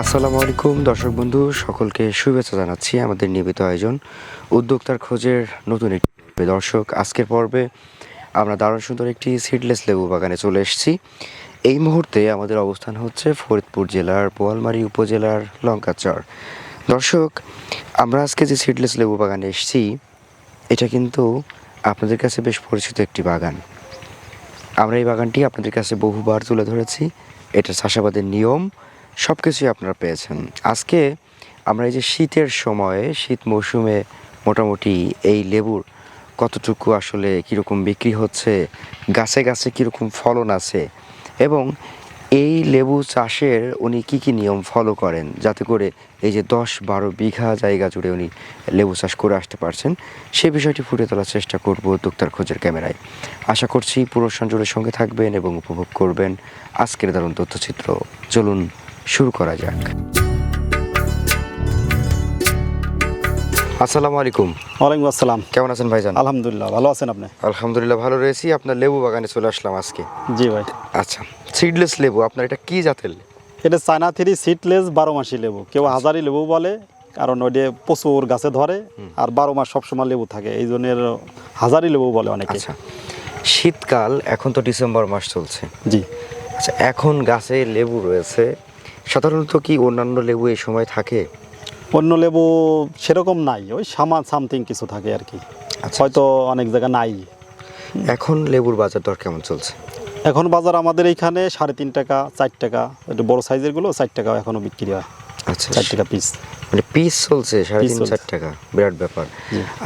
আসসালামু আলাইকুম দর্শক বন্ধু, সকলকে শুভেচ্ছা জানাচ্ছি আমাদের নিয়মিত আয়োজন উদ্যোক্তার খোঁজের নতুন একটি পর্বে। দর্শক, আজকের পর্বে আমরা দারুণ সুন্দর একটি সিডলেস লেবু বাগানে চলে এসেছি। এই মুহূর্তে আমাদের অবস্থান হচ্ছে ফরিদপুর জেলার বোয়ালমারী উপজেলার লঙ্কাচর। দর্শক, আমরা আজকে যে সিডলেস লেবু বাগানে এসেছি, এটা কিন্তু আপনাদের কাছে বেশ পরিচিত একটি বাগান। আমরা এই বাগানটি আপনাদের কাছে বহুবার তুলে ধরেছি। এটা চাষাবাদের নিয়ম সব কিছুই আপনারা পেয়েছেন। আজকে আমরা এই যে শীতের সময়ে, শীত মৌসুমে মোটামুটি এই লেবুর কতটুকু আসলে কীরকম বিক্রি হচ্ছে, গাছে গাছে কীরকম ফলন আছে, এবং এই লেবু চাষের উনি কী কী নিয়ম ফলো করেন যাতে করে এই যে 10-12 বিঘা জায়গা জুড়ে উনি লেবু চাষ করে আসতে পারছেন, সে বিষয়টি ফুটে তোলার চেষ্টা করব উদ্যোক্তার খোঁজের ক্যামেরায়। আশা করছি পুরো সঞ্জুরের সঙ্গে থাকবেন এবং উপভোগ করবেন আজকের দারুণ তথ্যচিত্র। চলুন শুরু করা যাক। আসসালামু আলাইকুম। ওয়ালাইকুম আসসালাম। কেমন আছেন ভাইজান? আলহামদুলিল্লাহ, ভালো আছেন আপনি? আলহামদুলিল্লাহ ভালো রয়েছি। আপনার লেবু বাগানে চলে আসলাম আজকে। জি ভাই। আচ্ছা, সিডলেস লেবু, আপনার এটা কি জাতের? এটা চায়না থ্রি সিডলেস 12 মাসি লেবু, কেউ হাজারি লেবু বলে, কারণ ওইটা প্রচুর গাছে ধরে আর 12 মাস সবসময় লেবু থাকে, এই জন্য হাজারি লেবু বলে অনেকে। আচ্ছা, শীতকাল, এখন তো ডিসেম্বর মাস চলছে। জি। আচ্ছা, এখন গাছে লেবু রয়েছে, সাধারণত কি অন্যান্য লেবু এই সময় থাকে? অন্য লেবু সেরকম নাই, ওই সামথিং কিছু থাকে আর কি। আচ্ছা, হয়তো অনেক জায়গা নাই। এখন লেবুর বাজার দর কেমন চলছে? এখন বাজার আমাদের এইখানে 3.5 টাকা 4 টাকা, একটু বড় সাইজের গুলো 4 টাকা এখনো বিক্রি হয়। আচ্ছা, 4 টাকা পিস। মানে পিস চলছে 3.5-4 টাকা, বিরাট ব্যাপার।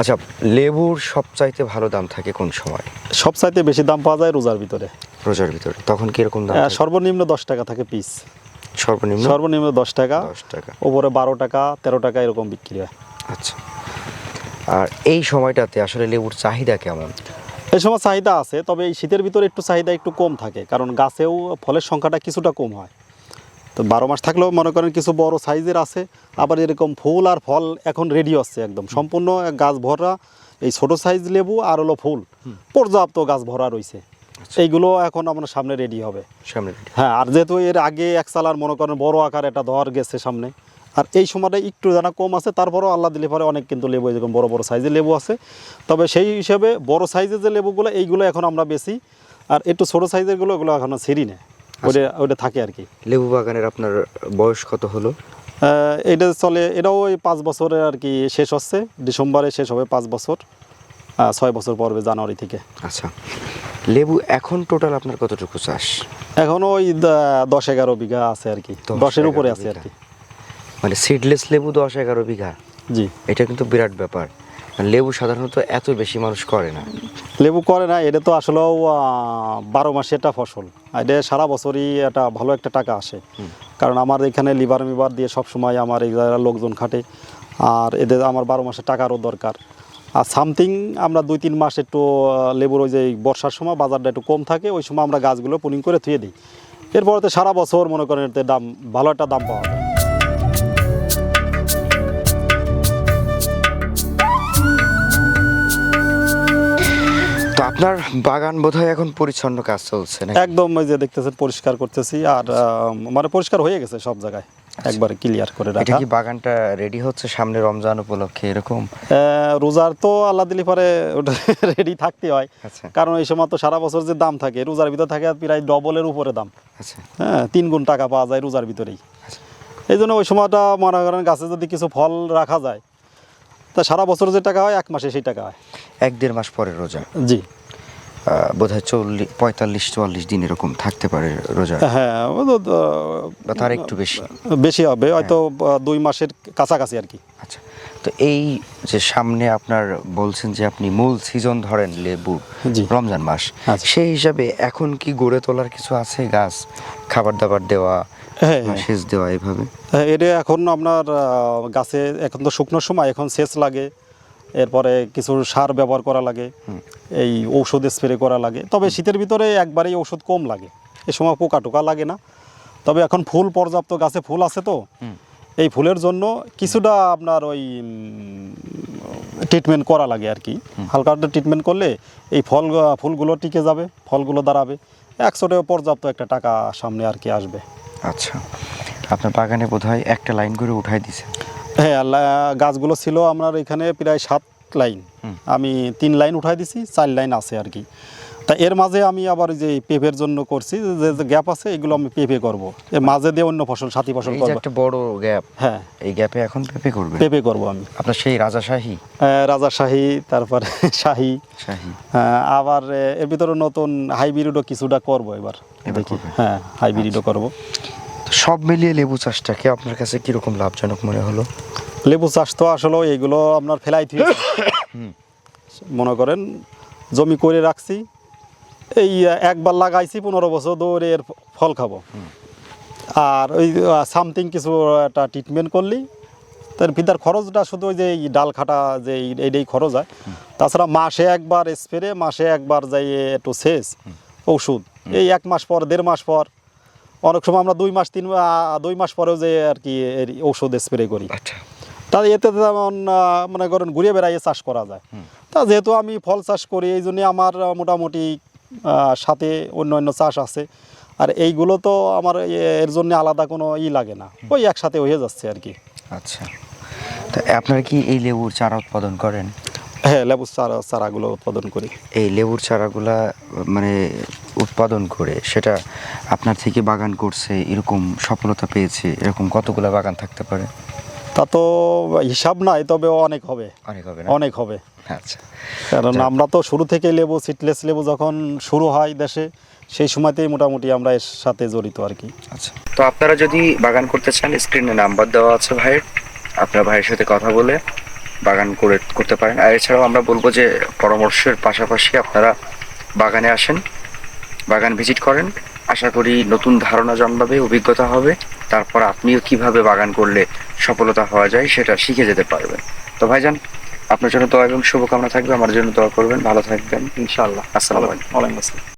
আচ্ছা, লেবুর সবচাইতে ভালো দাম থাকে কোন সময়? সবচাইতে বেশি দাম পাওয়া যায় রোজার ভিতরে। রোজার ভিতরে তখন কিরকম দাম? সর্বনিম্ন 10 টাকা থাকে পিস। সর্বনিম্ন 10 টাকা, উপরে 12 টাকা 13 টাকা এরকম বিক্রি হয়। আচ্ছা, আর এই সময়টাতে আসলে লেবুর চাহিদা কেমন? এই সময় চাহিদা আছে, তবে এই শীতের ভিতরে একটু চাহিদা একটু কম থাকে, কারণ গাছেও ফলের সংখ্যাটা কিছুটা কম হয়। তো 12 মাস থাকলেও মনে করেন কিছু বড় সাইজের আছে, আবার এরকম ফুল আর ফল এখন রেডি হচ্ছে, একদম সম্পূর্ণ গাছ ভরা এই ছোট সাইজ লেবু আর হলো ফুল পর্যাপ্ত গাছ ভরা রয়েছে। এইগুলো এখন আমার সামনে রেডি হবে। হ্যাঁ, আর যেহেতু এর আগে এক সালার মনে করেন বড় আকার একটা ধর গেছে সামনে, আর এই সময়টা একটু জানা কম আছে, তারপরেও আল্লাহ দিলে পরে অনেক কিন্তু লেবু এরকম বড় বড় সাইজের লেবু আছে। তবে সেই হিসেবে বড় সাইজের যে লেবুগুলো এইগুলো এখন আমরা বেশি, আর একটু ছোটো সাইজেরগুলো ওগুলো এখনও ছিঁড়ি না, ওটা থাকে আর কি। লেবু বাগানের আপনার বয়স কত হলো? এটা চলে, এটাও ওই 5 বছরের আর কি, শেষ হচ্ছে ডিসেম্বরে শেষ হবে 5 বছর, 6 বছর পড়বে জানুয়ারি থেকে। আচ্ছা, লেবু এখন টোটাল আপনার কতটুকু চাষ? এখনও ওই 10-11 বিঘা আছে আর কি, 10-এর উপরে আছে আর কি। মানে সিডলেস লেবু 10-11 বিঘা? জি। এটা কিন্তু বিরাট ব্যাপার। লেবু সাধারণত এত বেশি মানুষ করে না। লেবু করে না, এটা তো আসলেও 12 মাসে একটা ফসল, এটা সারা বছরই একটা ভালো একটা টাকা আসে। কারণ আমার এখানে লিভার দিয়ে সবসময় আমার এই জায়গার লোকজন খাটে, আর এদের আমার 12 মাসে টাকারও দরকার। আর সামথিং আমরা 2-3 মাস একটু লেবুর ওই যে বর্ষার সময় বাজারটা একটু কম থাকে, ওই সময় আমরা গাছগুলো পুনিং করে থুয়ে দিই। এরপরে তো সারা বছর মনে করেন এতে দাম, ভালো একটা দাম পাওয়া যায়। তো আপনার বাগান বোধহয় এখন পরিচ্ছন্ন কাজ চলছে না? একদম, ওই যে দেখতেছেন পরিষ্কার করতেছি, আর মানে পরিষ্কার হয়ে গেছে সব জায়গায়, একবারে ক্লিয়ার করে রাখা। এটা কি বাগানটা রেডি হচ্ছে সামনে রমজান উপলক্ষে এরকম? রোজার তো আল্লাহ দিলি পরে ওটা রেডি থাকতে হয়। আচ্ছা, কারণ এই সময় তো সারা বছর যে দাম থাকে, রোজার ভিতরে থাকে প্রায় ডবলের উপরে দাম। আচ্ছা, হ্যাঁ, 3 গুণ টাকা পাওয়া যায় রোজার ভিতরেই। এই জন্য ওই সময়টা মনে করেন গাছে যদি কিছু ফল রাখা যায়, তা সারা বছর যে টাকা হয় 1 মাসে সেই টাকা হয়। 1-1.5 মাস পরে রোজা? জি। বোধহয় 45-44 দিন এরকম থাকতে পারে রোজা। হ্যাঁ, বা তার একটু বেশি বেশি হবে, হয়তো 2 মাসের কাছাকাছি আর কি। আচ্ছা, তো এই যে সামনে আপনার বলছেন যে আপনি মূল সিজন ধরেন লেবু, রমজান মাস, সেই হিসাবে এখন কি গড়ে তোলার কিছু আছে? গাছ খাবার দাবার দেওয়া, সেচ দেওয়া, এইভাবে? এটা এখন আপনার গাছে এখন তো শুকনোর সময়, এখন সেচ লাগে, এরপরে কিছু সার ব্যবহার করা লাগে, এই ঔষধ স্প্রে করা লাগে। তবে শীতের ভিতরে একবারেই ওষুধ কম লাগে, এ সময় পোকা টোকা লাগে না। তবে এখন ফুল পর্যাপ্ত গাছে ফুল আছে, তো এই ফুলের জন্য কিছুটা আপনার ওই ট্রিটমেন্ট করা লাগে আর কি। হালকা একটা ট্রিটমেন্ট করলে এই ফুলগুলো টিকে যাবে, ফলগুলো দাঁড়াবে, 100 পর্যাপ্ত একটা টাকা সামনে আর কি আসবে। আচ্ছা, আপনার বাগানে বোধহয় একটা লাইন করে উঠাই দিছে। হ্যাঁ, গাছগুলো ছিল আমার এখানে প্রায় 7 লাইন, আমি 3 লাইন উঠাই দিছি, 4 লাইন আছে আর কি। তা এর মাঝে আমি আবার যে পেঁপের জন্য করছি, যে গ্যাপ আছে এগুলো আমি পেঁপে করব, এর মাঝে দিয়ে অন্য ফসল, সাথী ফসল এই যে করব। একটা বড় গ্যাপ, হ্যাঁ, এই গ্যাপে এখন পেঁপে করবে। পেঁপে করব আমি। আপনার সেই রাজাশাহী রাজাশাহী, তারপরে শাহী, শাহী আবার এর ভিতরে নতুন হাইব্রিডও কিছুটা করব এবার দেখি। করবে? হ্যাঁ, হাইব্রিডও করব। তো সব মিলিয়ে লেবু চাষটাকে আপনার কাছে কিরকম লাভজনক মনে হলো? লেবু চাষ তো আসলে এগুলো আপনার ফেলাই দিয়ে মনে করেন জমি করে রাখছি, এই একবার লাগাইছি, 15 বছর ধরে এর ফল খাবো। আর ওই সামথিং কিছু একটা ট্রিটমেন্ট করলি তার ভিতর খরচটা শুধু ওই যে এই ডাল খাটা যে এইটাই খরচ হয়। তাছাড়া মাসে একবার স্প্রে, মাসে একবার যাই একটু সেচ ওষুধ, এই 1 মাস পর, 1.5 মাস পর, অনেক সময় আমরা 2 মাস 2 মাস পরেও যে আর কি এর ওষুধ স্প্রে করি। আচ্ছা, তাহলে এতে যেমন মনে করেন ঘুরে বেড়াইয়ে চাষ করা যায়। তা যেহেতু আমি ফল চাষ করি, এই জন্যে আমার মোটামুটি সাথে অন্য চাষ আছে, আর এইগুলো তো আমার এর জন্য আলাদা কোনো লাগে না, ওই একসাথে হয়ে যাচ্ছে আর কি। আচ্ছা। তা আপনারা কি এই লেবুর চারা উৎপাদন করেন? হ্যাঁ, লেবুর চারাগুলো উৎপাদন করি। এই লেবুর চারাগুলা মানে উৎপাদন করে সেটা আপনার থেকে বাগান করছে, এরকম সফলতা পেয়েছে, এরকম কতগুলা বাগান থাকতে পারে? তা তো হিসাব নাই, তবে অনেক হবে, অনেক হবে না? অনেক হবে। আচ্ছা, কারণ আমরা তো শুরু থেকে লেবু, সিডলেস লেবু যখন শুরু হয় দেশে, সেই সময়তেই মোটামুটি আমরা এর সাথে জড়িত আর কি। আচ্ছা। তো আপনারা যদি বাগান করতে চান, স্ক্রিনে নাম্বার দেওয়া আছে ভাইয়ের, আপনার ভাইয়ের সাথে কথা বলে বাগান করতে পারেন। আর এছাড়াও আমরা বলবো যে পরামর্শের পাশাপাশি আপনারা বাগানে আসেন, বাগান ভিজিট করেন, আশা করি নতুন ধারণা জন্মাবে, অভিজ্ঞতা হবে, তারপর আপনিও কিভাবে বাগান করলে সফলতা হওয়া যায় সেটা শিখে যেতে পারবেন। তো ভাইজান, আপনার জন্য দোয়া এবং শুভকামনা থাকবে, আমার জন্য দোয়া করবেন, ভালো থাকবেন ইনশাআল্লাহ। আসসালামু আলাইকুম। ওয়ালাইকুম আসসালাম।